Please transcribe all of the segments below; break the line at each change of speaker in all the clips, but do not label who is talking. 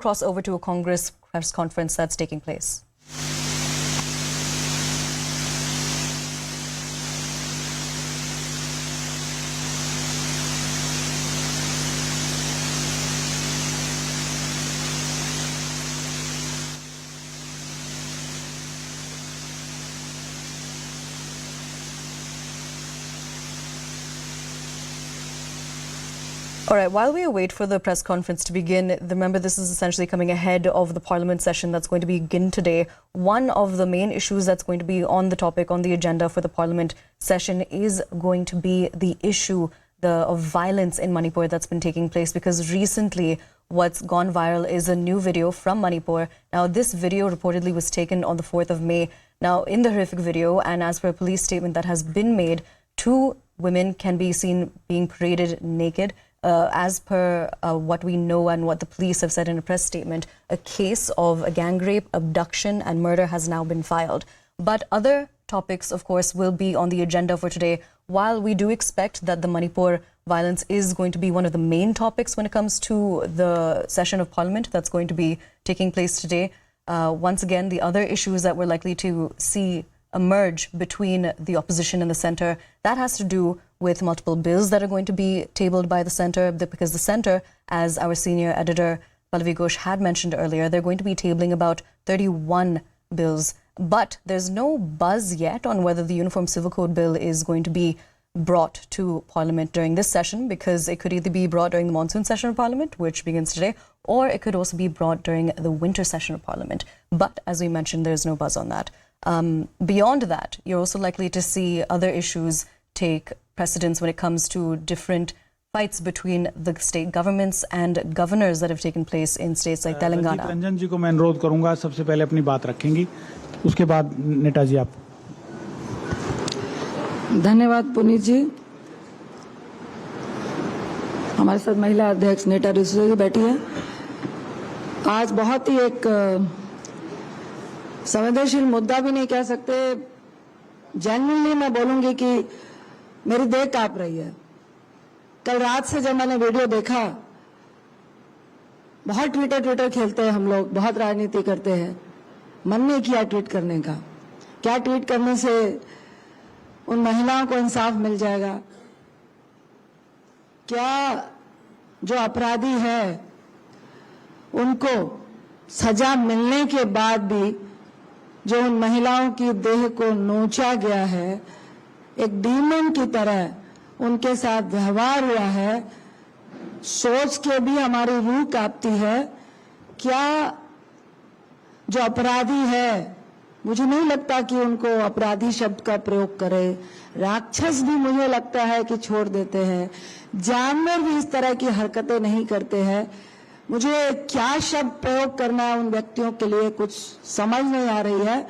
cross over to a Congress press conference that's taking place. All right, while we wait for the press conference to begin, remember this is essentially coming ahead of the Parliament session that's going to begin today. One of the main issues that's going to be on the topic, on the agenda for the Parliament session is going to be the issue of violence in Manipur that's been taking place, because recently what's gone viral is a new video from Manipur. Now, this video reportedly was taken on the 4th of May. Now, in the horrific video, and as per a police statement that has been made, 2 women can be seen being paraded naked. As per what we know and what the police have said in a press statement, a case of a gang rape, abduction and murder has now been filed. But other topics, of course, will be on the agenda for today. While we do expect that the Manipur violence is going to be one of the main topics when it comes to the session of Parliament that's going to be taking place today, once again, the other issues that we're likely to see emerge between the opposition and the centre, that has to do with multiple bills that are going to be tabled by the centre, because the centre, as our senior editor Pallavi Ghosh had mentioned earlier, they're going to be tabling about 31 bills. But there's no buzz yet on whether the Uniform Civil Code bill is going to be brought to Parliament during this session, because it could either be brought during the monsoon session of Parliament, which begins today, or it could also be brought during the winter session of Parliament. But as we mentioned, there's no buzz on that. Beyond that, you're also likely to see other issues take precedence when it comes to different fights between the state governments and governors that have taken place in states like Telangana.
Ranjan जी को मैं अनुरोध करूंगा, सबसे पहले अपनी बात रखेंगी, उसके बाद नेता जी आप.
धन्यवाद पुनीत जी. हमारे साथ महिला अध्यक्ष नेता रिसोई जी बैठी है. आज बहुत ही एक संवेदनशील मुद्दा भी नहीं कह सकते, जेन्युइनली मैं बोलूंगी कि मेरी देह कांप रही है. कल रात से जब मैंने वीडियो देखा, बहुत ट्विटर खेलते हैं हम लोग, बहुत राजनीति करते हैं, मन नहीं किया ट्वीट करने का. क्या ट्वीट करने से उन महिलाओं को इंसाफ मिल जाएगा? क्या जो अपराधी है उनको सजा मिलने के बाद भी जो उन महिलाओं की देह को नोचा गया है, एक डीमन की तरह उनके साथ व्यवहार हुआ है, सोच के भी हमारी रूह कांपती है. क्या जो अपराधी है, मुझे नहीं लगता कि उनको अपराधी शब्द का प्रयोग करे. राक्षस भी मुझे लगता है कि छोड़ देते हैं, जानवर भी इस तरह की हरकतें नहीं करते हैं. मुझे क्या शब्द प्रयोग करना है उन व्यक्तियों के लिए कुछ समझ नहीं आ रही है.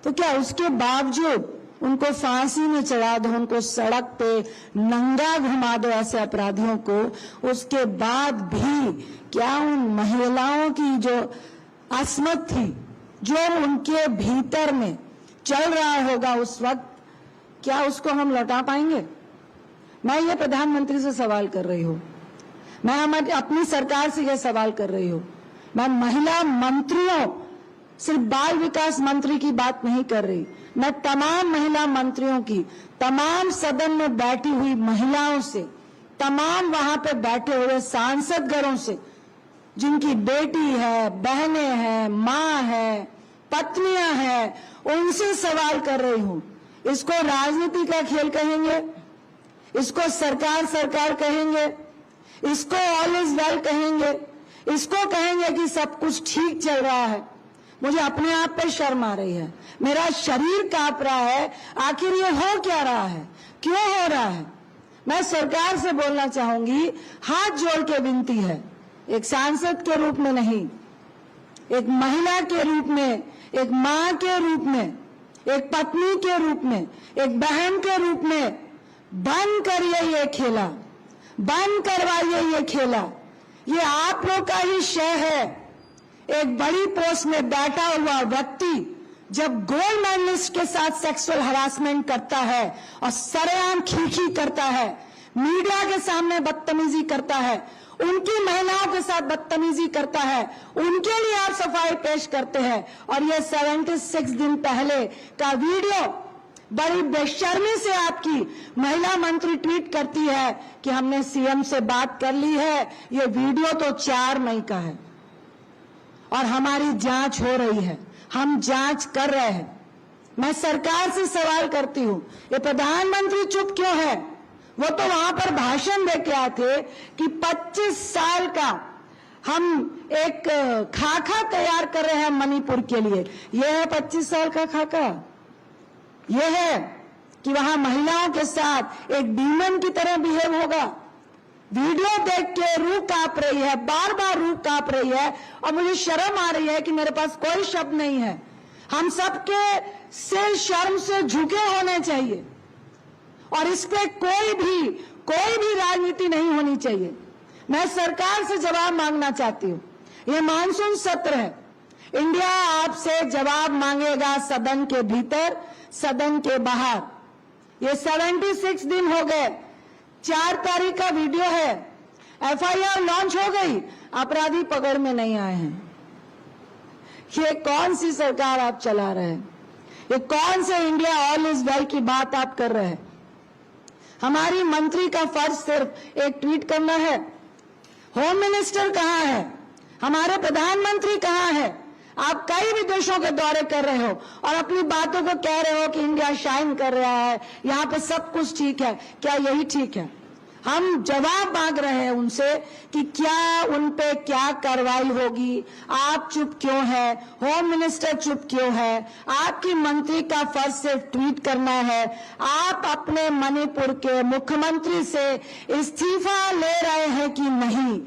तो क्या उसके बावजूद उनको फांसी में चढ़ा दो, उनको सड़क पे नंगा घुमा दो ऐसे अपराधियों को, उसके बाद भी क्या उन महिलाओं की जो असमत थी, जो उनके भीतर में चल रहा होगा उस वक्त, क्या उसको हम लौटा पाएंगे? मैं ये प्रधानमंत्री से सवाल कर रही हूँ, मैं हमारी अपनी सरकार से यह सवाल कर रही हूँ. मैं महिला मंत्रियों, सिर्फ बाल विकास मंत्री की बात नहीं कर रही, मैं तमाम महिला मंत्रियों की, तमाम सदन में बैठी हुई महिलाओं से, तमाम वहां पे बैठे हुए सांसदगणों से, जिनकी बेटी है, बहनें हैं, माँ है, पत्नियां हैं, उनसे सवाल कर रही हूँ. इसको राजनीति का खेल कहेंगे? इसको सरकार कहेंगे? इसको ऑल इज वेल कहेंगे? इसको कहेंगे कि सब कुछ ठीक चल रहा है? मुझे अपने आप पे शर्म आ रही है, मेरा शरीर कांप रहा है. आखिर ये हो क्या रहा है, क्यों हो रहा है? मैं सरकार से बोलना चाहूंगी, हाथ जोड़ के विनती है, एक सांसद के रूप में नहीं, एक महिला के रूप में, एक माँ के रूप में, एक पत्नी के रूप में, एक बहन के रूप में, बंद करिए ये खेला, बंद करवाइए ये खेला. ये आप लोग का ही शय है. एक बड़ी पोस्ट में बैठा हुआ व्यक्ति जब गोल्ड मेडलिस्ट के साथ सेक्सुअल हरासमेंट करता है और सरेआम खींची करता है, मीडिया के सामने बदतमीजी करता है, उनकी महिलाओं के साथ बदतमीजी करता है, उनके लिए आप सफाई पेश करते हैं। और ये 76 दिन पहले का वीडियो बड़ी बेशर्मी से आपकी महिला मंत्री ट्वीट करती है कि हमने सीएम से बात कर ली है। ये वीडियो तो 4 मई का है और हमारी जांच हो रही है, हम जांच कर रहे हैं। मैं सरकार से सवाल करती हूं, ये प्रधानमंत्री चुप क्यों है? वो तो वहां पर भाषण दे के आए थे कि 25 साल का हम एक खाका तैयार कर रहे हैं मणिपुर के लिए। यह है 25 साल का खाका। यह है कि वहां महिलाओं के साथ एक डीमन की तरह बिहेव होगा। वीडियो देख के रूह कांप रही है, बार बार रूह कांप रही है और मुझे शर्म आ रही है कि मेरे पास कोई शब्द नहीं है। हम सबके सिर शर्म से झुके होने चाहिए और इस पे कोई भी राजनीति नहीं होनी चाहिए। मैं सरकार से जवाब मांगना चाहती हूं। यह मानसून सत्र है, इंडिया आपसे जवाब मांगेगा सदन के भीतर, सदन के बाहर। ये 76 दिन हो गए, 4 तारीख का वीडियो है, एफआईआर लॉन्च हो गई, अपराधी पकड़ में नहीं आए हैं। ये कौन सी सरकार आप चला रहे हैं? ये कौन से इंडिया ऑल इज वेल की बात आप कर रहे हैं? हमारी मंत्री का फर्ज सिर्फ एक ट्वीट करना है। होम मिनिस्टर कहां है? हमारे प्रधानमंत्री कहां है? आप कई भी देशों के दौरे कर रहे हो और अपनी बातों को कह रहे हो कि इंडिया शाइन कर रहा है, यहां पे सब कुछ ठीक है। क्या यही ठीक है? हम जवाब मांग रहे हैं उनसे कि क्या उन पे क्या कार्रवाई होगी। आप चुप क्यों है? होम मिनिस्टर चुप क्यों है? आपकी मंत्री का फर्ज सिर्फ ट्वीट करना है। आप अपने मणिपुर के मुख्यमंत्री से इस्तीफा ले रहे हैं कि नहीं?